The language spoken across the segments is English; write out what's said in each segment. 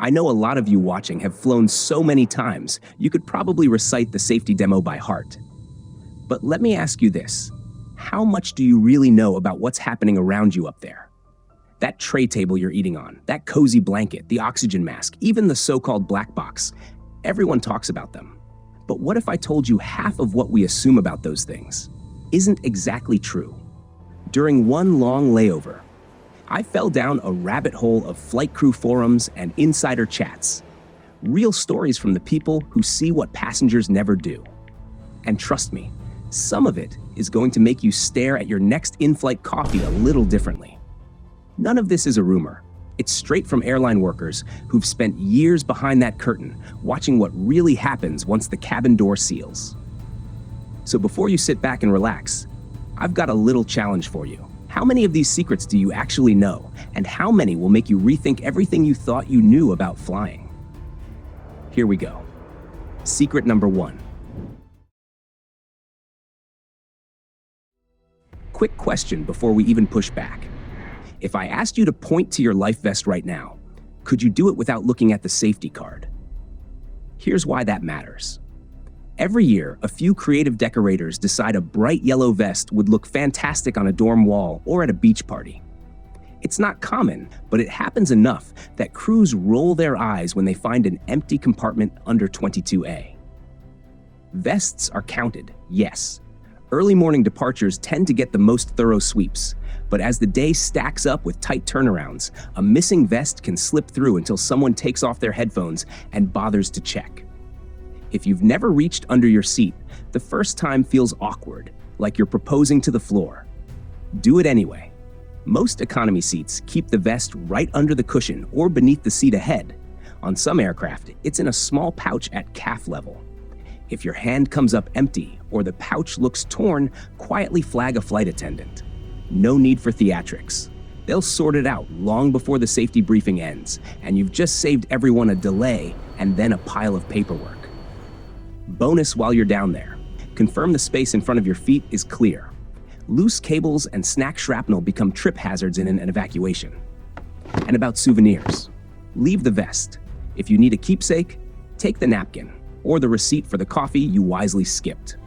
I know a lot of you watching have flown so many times, you could probably recite the safety demo by heart. But let me ask you this. How much do you really know about what's happening around you up there? That tray table you're eating on, that cozy blanket, the oxygen mask, even the so-called black box, everyone talks about them. But what if I told you half of what we assume about those things isn't exactly true? During one long layover, I fell down a rabbit hole of flight crew forums and insider chats. Real stories from the people who see what passengers never do. And trust me, some of it is going to make you stare at your next in-flight coffee a little differently. None of this is a rumor. It's straight from airline workers who've spent years behind that curtain, watching what really happens once the cabin door seals. So before you sit back and relax, I've got a little challenge for you. How many of these secrets do you actually know, and how many will make you rethink everything you thought you knew about flying? Here we go. Secret number 1. Quick question before we even push back. If I asked you to point to your life vest right now, could you do it without looking at the safety card? Here's why that matters. Every year, a few creative decorators decide a bright yellow vest would look fantastic on a dorm wall or at a beach party. It's not common, but it happens enough that crews roll their eyes when they find an empty compartment under 22A. Vests are counted, yes. Early morning departures tend to get the most thorough sweeps, but as the day stacks up with tight turnarounds, a missing vest can slip through until someone takes off their headphones and bothers to check. If you've never reached under your seat, the first time feels awkward, like you're proposing to the floor. Do it anyway. Most economy seats keep the vest right under the cushion or beneath the seat ahead. On some aircraft, it's in a small pouch at calf level. If your hand comes up empty or the pouch looks torn, quietly flag a flight attendant. No need for theatrics. They'll sort it out long before the safety briefing ends, and you've just saved everyone a delay and then a pile of paperwork. Bonus while you're down there. Confirm the space in front of your feet is clear. Loose cables and snack shrapnel become trip hazards in an evacuation. And about souvenirs. Leave the vest. If you need a keepsake, take the napkin or the receipt for the coffee you wisely skipped.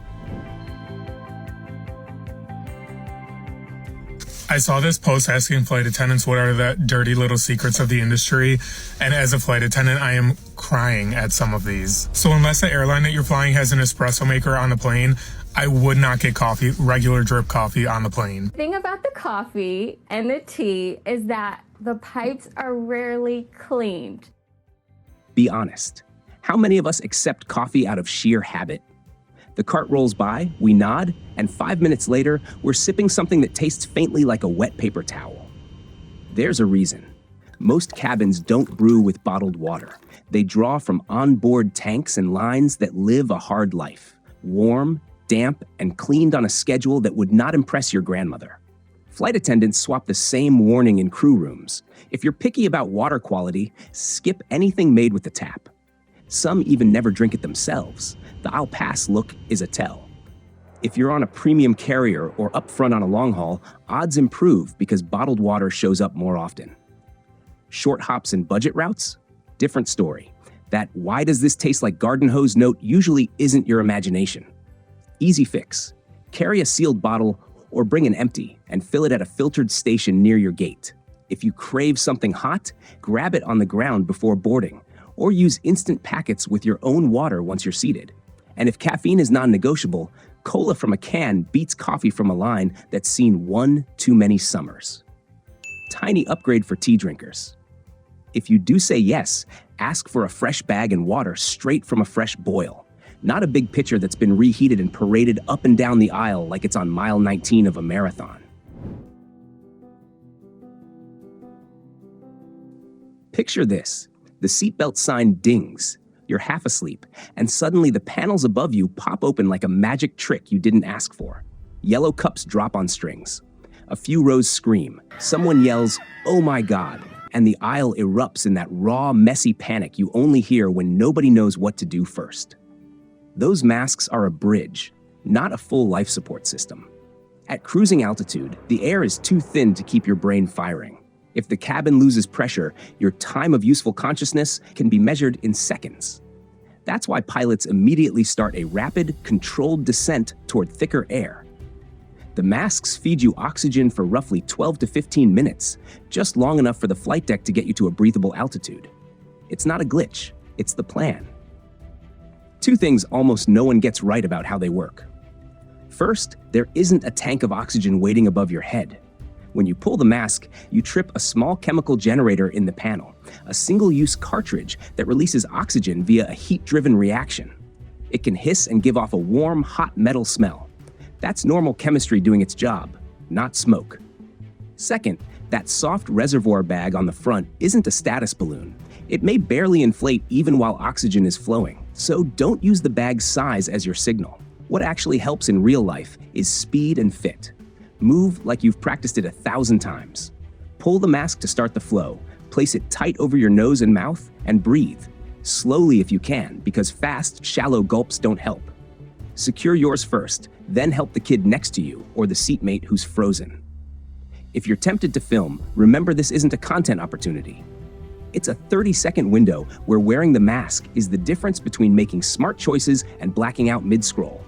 I saw this post asking flight attendants what are the dirty little secrets of the industry, and as a flight attendant, I am crying at some of these. So unless the airline that you're flying has an espresso maker on the plane, I would not get coffee, regular drip coffee on the plane. The thing about the coffee and the tea is that the pipes are rarely cleaned. Be honest. How many of us accept coffee out of sheer habit? The cart rolls by, we nod, and 5 minutes later, we're sipping something that tastes faintly like a wet paper towel. There's a reason. Most cabins don't brew with bottled water. They draw from onboard tanks and lines that live a hard life. Warm, damp, and cleaned on a schedule that would not impress your grandmother. Flight attendants swap the same warning in crew rooms. If you're picky about water quality, skip anything made with the tap. Some even never drink it themselves. The I'll pass look is a tell. If you're on a premium carrier or up front on a long haul, odds improve because bottled water shows up more often. Short hops and budget routes? Different story. That "why does this taste like garden hose" note usually isn't your imagination. Easy fix. Carry a sealed bottle or bring an empty and fill it at a filtered station near your gate. If you crave something hot, grab it on the ground before boarding, or use instant packets with your own water once you're seated. And if caffeine is non-negotiable, cola from a can beats coffee from a line that's seen one too many summers. Tiny upgrade for tea drinkers. If you do say yes, ask for a fresh bag and water straight from a fresh boil. Not a big pitcher that's been reheated and paraded up and down the aisle like it's on mile 19 of a marathon. Picture this. The seatbelt sign dings. You're half asleep, and suddenly the panels above you pop open like a magic trick you didn't ask for. Yellow cups drop on strings. A few rows scream. Someone yells, "Oh my God," and the aisle erupts in that raw, messy panic you only hear when nobody knows what to do first. Those masks are a bridge, not a full life support system. At cruising altitude, the air is too thin to keep your brain firing. If the cabin loses pressure, your time of useful consciousness can be measured in seconds. That's why pilots immediately start a rapid, controlled descent toward thicker air. The masks feed you oxygen for roughly 12 to 15 minutes, just long enough for the flight deck to get you to a breathable altitude. It's not a glitch, it's the plan. Two things almost no one gets right about how they work. First, there isn't a tank of oxygen waiting above your head. When you pull the mask, you trip a small chemical generator in the panel, a single-use cartridge that releases oxygen via a heat-driven reaction. It can hiss and give off a warm, hot metal smell. That's normal chemistry doing its job, not smoke. Second, that soft reservoir bag on the front isn't a status balloon. It may barely inflate even while oxygen is flowing, so don't use the bag's size as your signal. What actually helps in real life is speed and fit. Move like you've practiced it 1,000 times. Pull the mask to start the flow, place it tight over your nose and mouth, and breathe. Slowly if you can, because fast, shallow gulps don't help. Secure yours first, then help the kid next to you or the seatmate who's frozen. If you're tempted to film, remember this isn't a content opportunity. It's a 30-second window where wearing the mask is the difference between making smart choices and blacking out mid-scroll.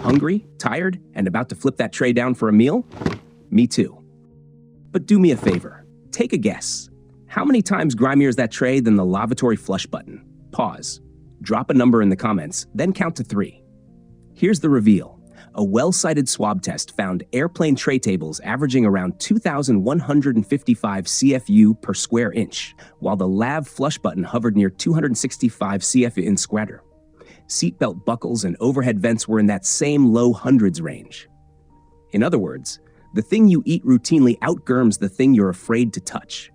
Hungry, tired, and about to flip that tray down for a meal? Me too. But do me a favor. Take a guess. How many times grimier is that tray than the lavatory flush button? Pause. Drop a number in the comments, then count to 3. Here's the reveal. A well-cited swab test found airplane tray tables averaging around 2,155 CFU per square inch, while the lav flush button hovered near 265 CFU in squatter. Seatbelt buckles and overhead vents were in that same low hundreds range. In other words, the thing you eat routinely outgerms the thing you're afraid to touch.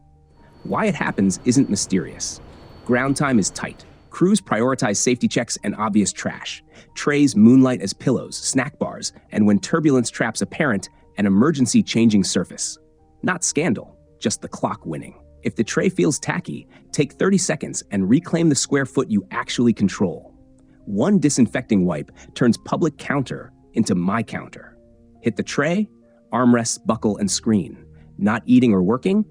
Why it happens isn't mysterious. Ground time is tight. Crews prioritize safety checks and obvious trash. Trays moonlight as pillows, snack bars, and when turbulence traps a parent, an emergency changing surface. Not scandal, just the clock winning. If the tray feels tacky, take 30 seconds and reclaim the square foot you actually control. One disinfecting wipe turns public counter into my counter. Hit the tray, armrest, buckle, and screen. Not eating or working?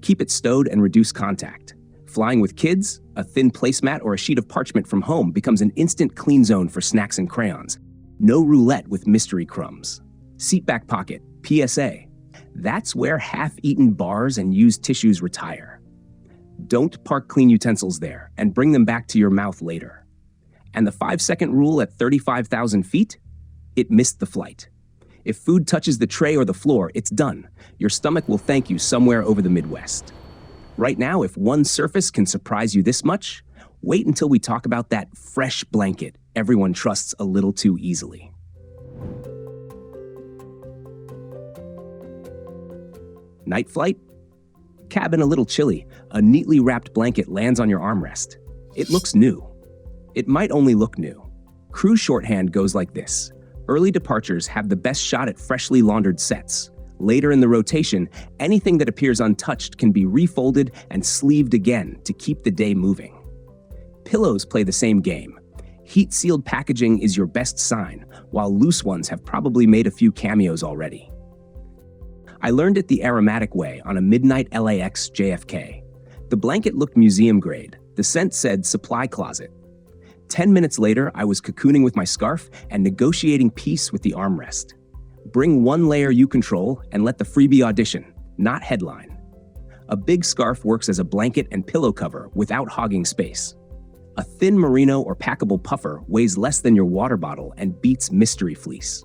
Keep it stowed and reduce contact. Flying with kids? A thin placemat or a sheet of parchment from home becomes an instant clean zone for snacks and crayons. No roulette with mystery crumbs. Seat back pocket, PSA. That's where half-eaten bars and used tissues retire. Don't park clean utensils there and bring them back to your mouth later. And the 5-second rule at 35,000 feet? It missed the flight. If food touches the tray or the floor, it's done. Your stomach will thank you somewhere over the Midwest. Right now, if one surface can surprise you this much, wait until we talk about that fresh blanket everyone trusts a little too easily. Night flight? Cabin a little chilly, a neatly wrapped blanket lands on your armrest. It looks new. It might only look new. Crew shorthand goes like this. Early departures have the best shot at freshly laundered sets. Later in the rotation, anything that appears untouched can be refolded and sleeved again to keep the day moving. Pillows play the same game. Heat-sealed packaging is your best sign, while loose ones have probably made a few cameos already. I learned it the aromatic way on a midnight LAX JFK. The blanket looked museum grade. The scent said supply closet. 10 minutes later, I was cocooning with my scarf and negotiating peace with the armrest. Bring one layer you control and let the freebie audition, not headline. A big scarf works as a blanket and pillow cover without hogging space. A thin merino or packable puffer weighs less than your water bottle and beats mystery fleece.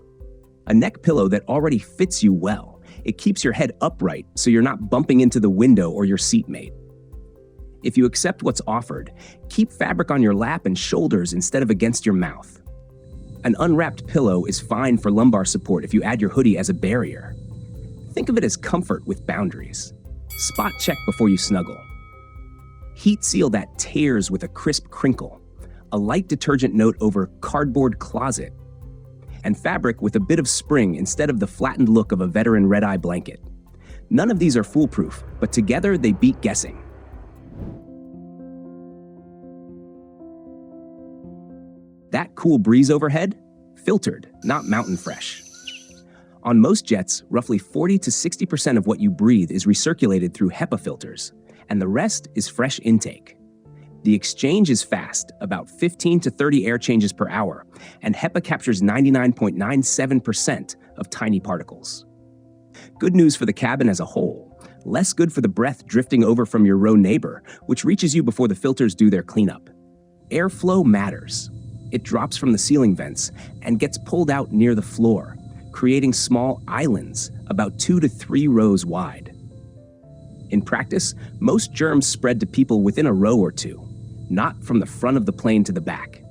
A neck pillow that already fits you well. It keeps your head upright so you're not bumping into the window or your seatmate. If you accept what's offered, keep fabric on your lap and shoulders instead of against your mouth. An unwrapped pillow is fine for lumbar support if you add your hoodie as a barrier. Think of it as comfort with boundaries. Spot check before you snuggle. Heat seal that tears with a crisp crinkle. A light detergent note over cardboard closet. And fabric with a bit of spring instead of the flattened look of a veteran red-eye blanket. None of these are foolproof, but together they beat guessing. That cool breeze overhead? Filtered, not mountain fresh. On most jets, roughly 40 to 60% of what you breathe is recirculated through HEPA filters, and the rest is fresh intake. The exchange is fast, about 15 to 30 air changes per hour, and HEPA captures 99.97% of tiny particles. Good news for the cabin as a whole, less good for the breath drifting over from your row neighbor, which reaches you before the filters do their cleanup. Airflow matters. It drops from the ceiling vents and gets pulled out near the floor, creating small islands about 2 to 3 rows wide. In practice, most germs spread to people within a row or two, not from the front of the plane to the back.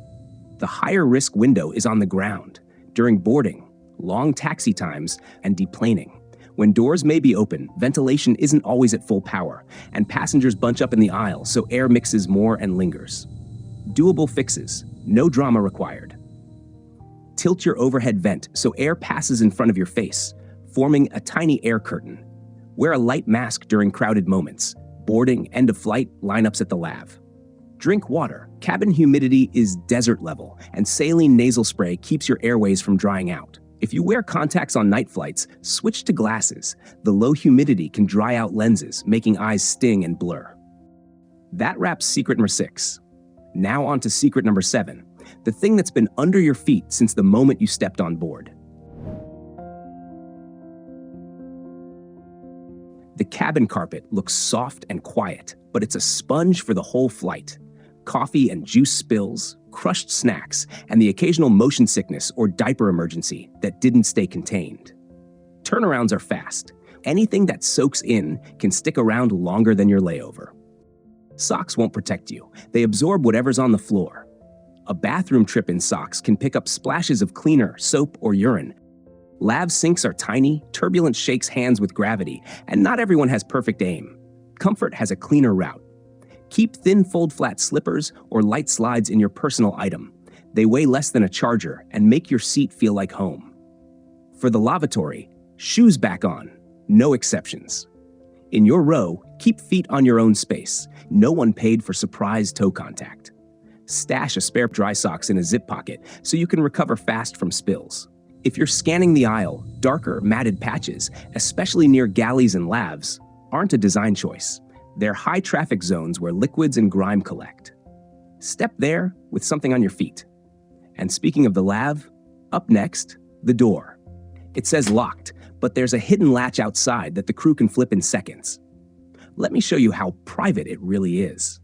The higher risk window is on the ground, during boarding, long taxi times, and deplaning. When doors may be open, ventilation isn't always at full power, and passengers bunch up in the aisle so air mixes more and lingers. Doable fixes, no drama required. Tilt your overhead vent so air passes in front of your face, forming a tiny air curtain. Wear a light mask during crowded moments, boarding, end of flight, lineups at the lav. Drink water. Cabin humidity is desert level, and saline nasal spray keeps your airways from drying out. If you wear contacts on night flights, switch to glasses. The low humidity can dry out lenses, making eyes sting and blur. That wraps secret number 6. Now on to secret number 7, the thing that's been under your feet since the moment you stepped on board. The cabin carpet looks soft and quiet, but it's a sponge for the whole flight. Coffee and juice spills, crushed snacks, and the occasional motion sickness or diaper emergency that didn't stay contained. Turnarounds are fast. Anything that soaks in can stick around longer than your layover. Socks won't protect you. They absorb whatever's on the floor. A bathroom trip in socks can pick up splashes of cleaner, soap, or urine. Lav sinks are tiny, turbulence shakes hands with gravity, and not everyone has perfect aim. Comfort has a cleaner route. Keep thin fold-flat slippers or light slides in your personal item. They weigh less than a charger and make your seat feel like home. For the lavatory, shoes back on, no exceptions. In your row, keep feet on your own space. No one paid for surprise toe contact. Stash a spare dry socks in a zip pocket so you can recover fast from spills. If you're scanning the aisle, darker, matted patches, especially near galleys and lavs, aren't a design choice. They're high-traffic zones where liquids and grime collect. Step there with something on your feet. And speaking of the lav, up next, the door. It says locked, but there's a hidden latch outside that the crew can flip in seconds. Let me show you how private it really is.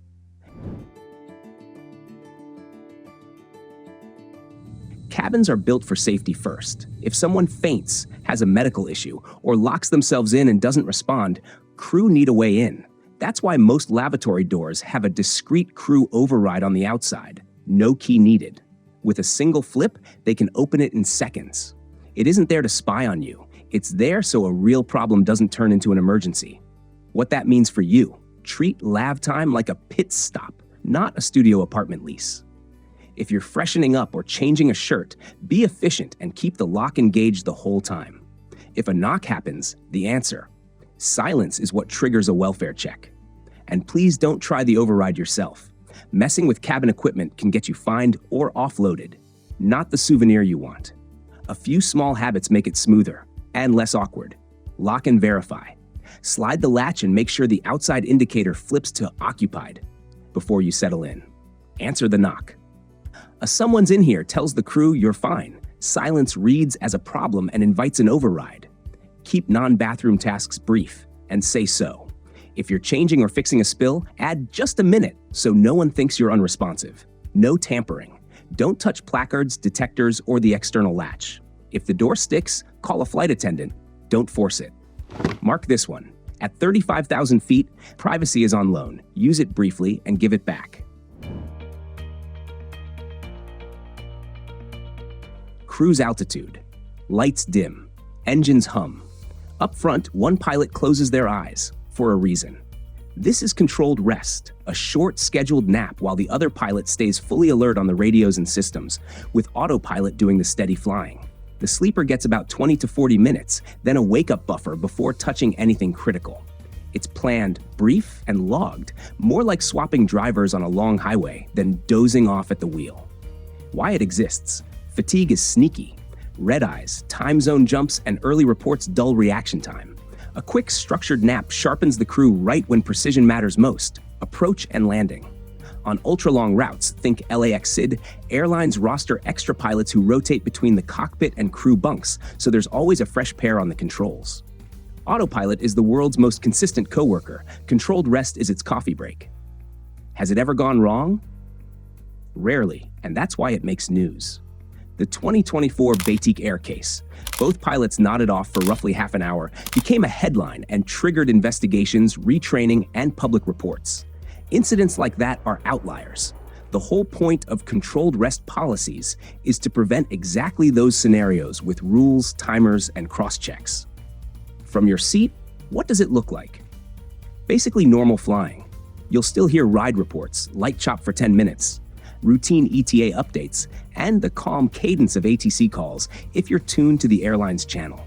Cabins are built for safety first. If someone faints, has a medical issue, or locks themselves in and doesn't respond, crew need a way in. That's why most lavatory doors have a discreet crew override on the outside. No key needed. With a single flip, they can open it in seconds. It isn't there to spy on you. It's there so a real problem doesn't turn into an emergency. What that means for you, treat lav time like a pit stop, not a studio apartment lease. If you're freshening up or changing a shirt, be efficient and keep the lock engaged the whole time. If a knock happens, the answer. Silence is what triggers a welfare check. And please don't try the override yourself. Messing with cabin equipment can get you fined or offloaded. Not the souvenir you want. A few small habits make it smoother and less awkward. Lock and verify. Slide the latch and make sure the outside indicator flips to occupied before you settle in. Answer the knock. A "someone's in here" tells the crew you're fine. Silence reads as a problem and invites an override. Keep non-bathroom tasks brief and say so. If you're changing or fixing a spill, add just a minute so no one thinks you're unresponsive. No tampering. Don't touch placards, detectors, or the external latch. If the door sticks, call a flight attendant. Don't force it. Mark this one. At 35,000 feet, privacy is on loan. Use it briefly and give it back. Cruise altitude. Lights dim. Engines hum. Up front, one pilot closes their eyes, for a reason. This is controlled rest, a short scheduled nap while the other pilot stays fully alert on the radios and systems, with autopilot doing the steady flying. The sleeper gets about 20 to 40 minutes, then a wake-up buffer before touching anything critical. It's planned, brief, and logged, more like swapping drivers on a long highway than dozing off at the wheel. Why it exists? Fatigue is sneaky. Red eyes, time zone jumps, and early reports dull reaction time. A quick, structured nap sharpens the crew right when precision matters most: approach and landing. On ultra-long routes, think LAX SID, airlines roster extra pilots who rotate between the cockpit and crew bunks, so there's always a fresh pair on the controls. Autopilot is the world's most consistent coworker. Controlled rest is its coffee break. Has it ever gone wrong? Rarely, and that's why it makes news. The 2024 Batik Air case, both pilots nodded off for roughly half an hour, became a headline and triggered investigations, retraining, and public reports. Incidents like that are outliers. The whole point of controlled rest policies is to prevent exactly those scenarios with rules, timers, and cross-checks. From your seat, what does it look like? Basically normal flying. You'll still hear ride reports, light chop for 10 minutes, routine ETA updates, and the calm cadence of ATC calls if you're tuned to the airline's channel.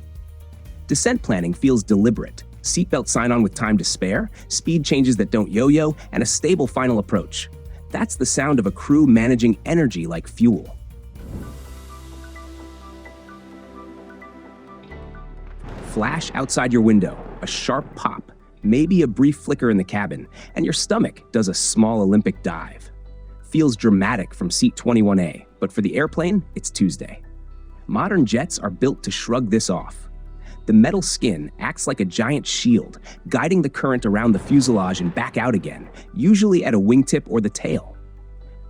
Descent planning feels deliberate. Seatbelt sign-on with time to spare, speed changes that don't yo-yo, and a stable final approach. That's the sound of a crew managing energy like fuel. Flash outside your window, a sharp pop, maybe a brief flicker in the cabin, and your stomach does a small Olympic dive. Feels dramatic from seat 21A, but for the airplane, it's Tuesday. Modern jets are built to shrug this off. The metal skin acts like a giant shield, guiding the current around the fuselage and back out again, usually at a wingtip or the tail.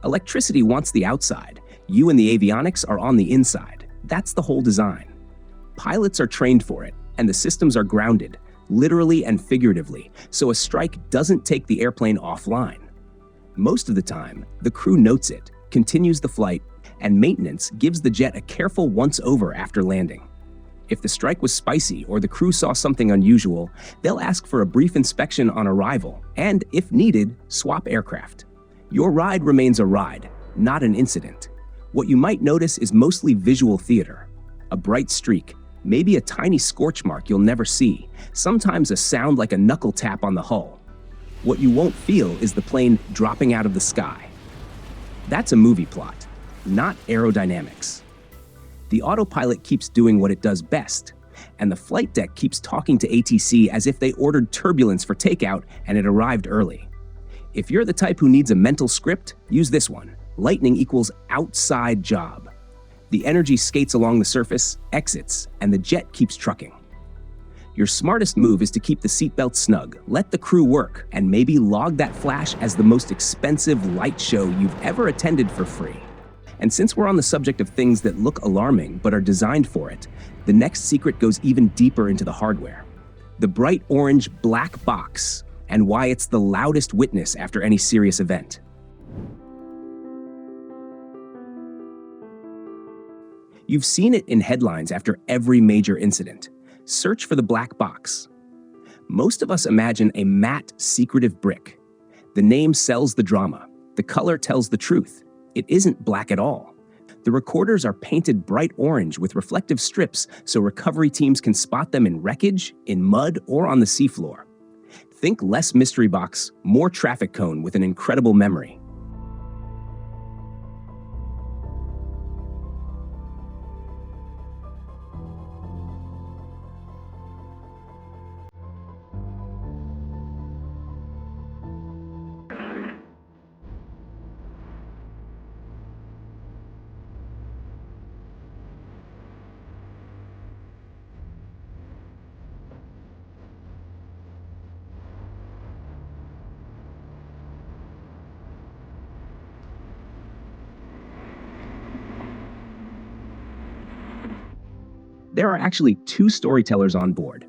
Electricity wants the outside. You and the avionics are on the inside. That's the whole design. Pilots are trained for it, and the systems are grounded, literally and figuratively, so a strike doesn't take the airplane offline. Most of the time, the crew notes it, continues the flight, and maintenance gives the jet a careful once-over after landing. If the strike was spicy or the crew saw something unusual, they'll ask for a brief inspection on arrival and, if needed, swap aircraft. Your ride remains a ride, not an incident. What you might notice is mostly visual theater. A bright streak, maybe a tiny scorch mark you'll never see, sometimes a sound like a knuckle tap on the hull. What you won't feel is the plane dropping out of the sky. That's a movie plot, not aerodynamics. The autopilot keeps doing what it does best, and the flight deck keeps talking to ATC as if they ordered turbulence for takeout and it arrived early. If you're the type who needs a mental script, use this one. Lightning equals outside job. The energy skates along the surface, exits, and the jet keeps trucking. Your smartest move is to keep the seatbelt snug, let the crew work, and maybe log that flash as the most expensive light show you've ever attended for free. And since we're on the subject of things that look alarming but are designed for it, the next secret goes even deeper into the hardware. The bright orange black box, and why it's the loudest witness after any serious event. You've seen it in headlines after every major incident. Search for the black box. Most of us imagine a matte, secretive brick. The name sells the drama. The color tells the truth. It isn't black at all. The recorders are painted bright orange with reflective strips so recovery teams can spot them in wreckage, in mud, or on the seafloor. Think less mystery box, more traffic cone with an incredible memory. There are actually two storytellers on board.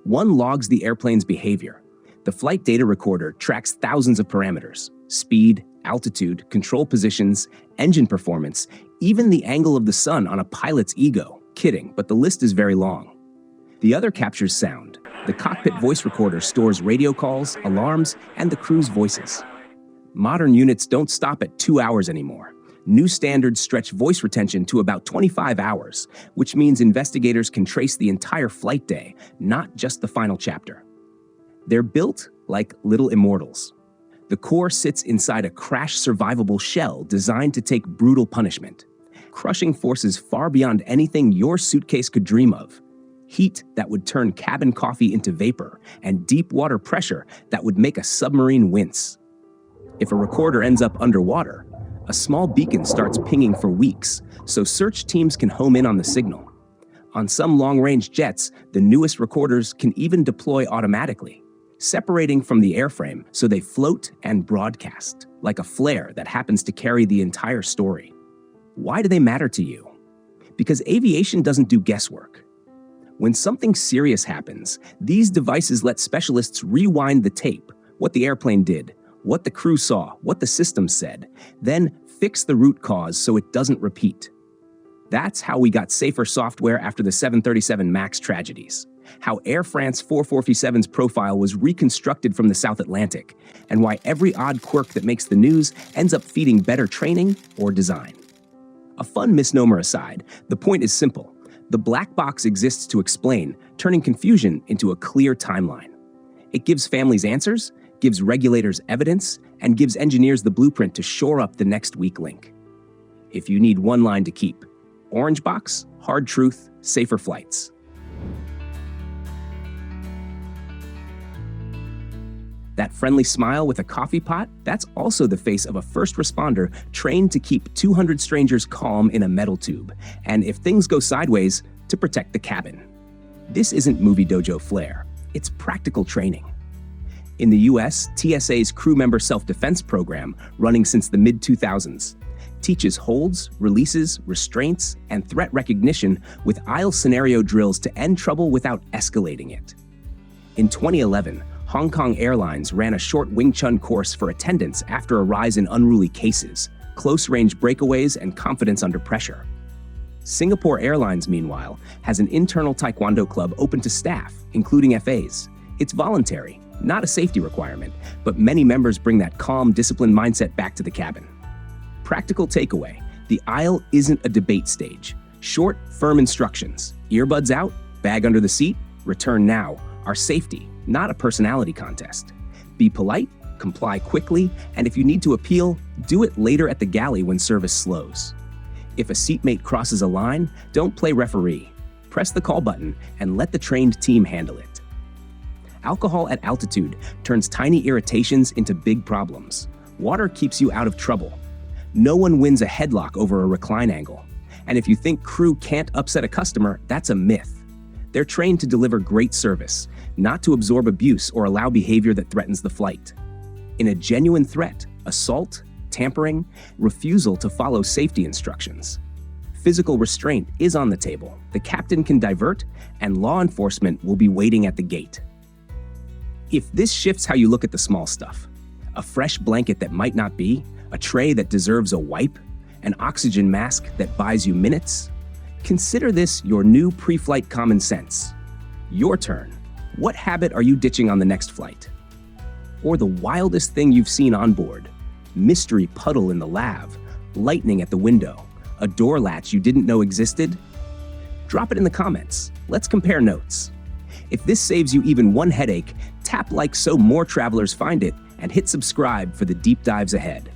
One logs the airplane's behavior. The flight data recorder tracks thousands of parameters: speed, altitude, control positions, engine performance, even the angle of the sun on a pilot's ego. Kidding, but the list is very long. The other captures sound. The cockpit voice recorder stores radio calls, alarms, and the crew's voices. Modern units don't stop at 2 hours anymore. New standards stretch voice retention to about 25 hours, which means investigators can trace the entire flight day, not just the final chapter. They're built like little immortals. The core sits inside a crash-survivable shell designed to take brutal punishment. crushing forces far beyond anything your suitcase could dream of. Heat that would turn cabin coffee into vapor, and deep water pressure that would make a submarine wince. If a recorder ends up underwater, a small beacon starts pinging for weeks, so search teams can home in on the signal. On some long-range jets, the newest recorders can even deploy automatically, separating from the airframe so they float and broadcast, like a flare that happens to carry the entire story. Why do they matter to you? Because aviation doesn't do guesswork. When something serious happens, these devices let specialists rewind the tape, what the airplane did, what the crew saw, what the system said, then fix the root cause so it doesn't repeat. That's how we got safer software after the 737 MAX tragedies, how Air France 447's profile was reconstructed from the South Atlantic, and why every odd quirk that makes the news ends up feeding better training or design. A fun misnomer aside, the point is simple. The black box exists to explain, turning confusion into a clear timeline. It gives families answers, gives regulators evidence, and gives engineers the blueprint to shore up the next weak link. If you need one line to keep, orange box, hard truth, safer flights. That friendly smile with a coffee pot, that's also the face of a first responder trained to keep 200 strangers calm in a metal tube, and if things go sideways, to protect the cabin. This isn't movie dojo flair, it's practical training. In the US, TSA's crew member self-defense program, running since the mid-2000s, teaches holds, releases, restraints, and threat recognition with aisle scenario drills to end trouble without escalating it. In 2011, Hong Kong Airlines ran a short Wing Chun course for attendants after a rise in unruly cases, close-range breakaways, and confidence under pressure. Singapore Airlines, meanwhile, has an internal Taekwondo club open to staff, including FAs. It's voluntary, not a safety requirement, but many members bring that calm, disciplined mindset back to the cabin. Practical takeaway, the aisle isn't a debate stage. Short, firm instructions. Earbuds out, bag under the seat, return now. Our safety, not a personality contest. Be polite, comply quickly, and if you need to appeal, do it later at the galley when service slows. If a seatmate crosses a line, don't play referee. Press the call button and let the trained team handle it. Alcohol at altitude turns tiny irritations into big problems. Water keeps you out of trouble. No one wins a headlock over a recline angle. And if you think crew can't upset a customer, that's a myth. They're trained to deliver great service, not to absorb abuse or allow behavior that threatens the flight. In a genuine threat, assault, tampering, refusal to follow safety instructions, physical restraint is on the table. The captain can divert, and law enforcement will be waiting at the gate. If this shifts how you look at the small stuff, a fresh blanket that might not be, a tray that deserves a wipe, an oxygen mask that buys you minutes, consider this your new pre-flight common sense. Your turn. What habit are you ditching on the next flight? Or the wildest thing you've seen on board? Mystery puddle in the lav, lightning at the window, a door latch you didn't know existed? Drop it in the comments. Let's compare notes. If this saves you even one headache, tap like so more travelers find it, and hit subscribe for the deep dives ahead.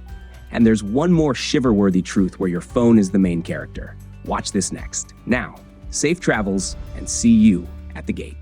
And there's one more shiver-worthy truth where your phone is the main character. Watch this next. Now, safe travels, and see you at the gate.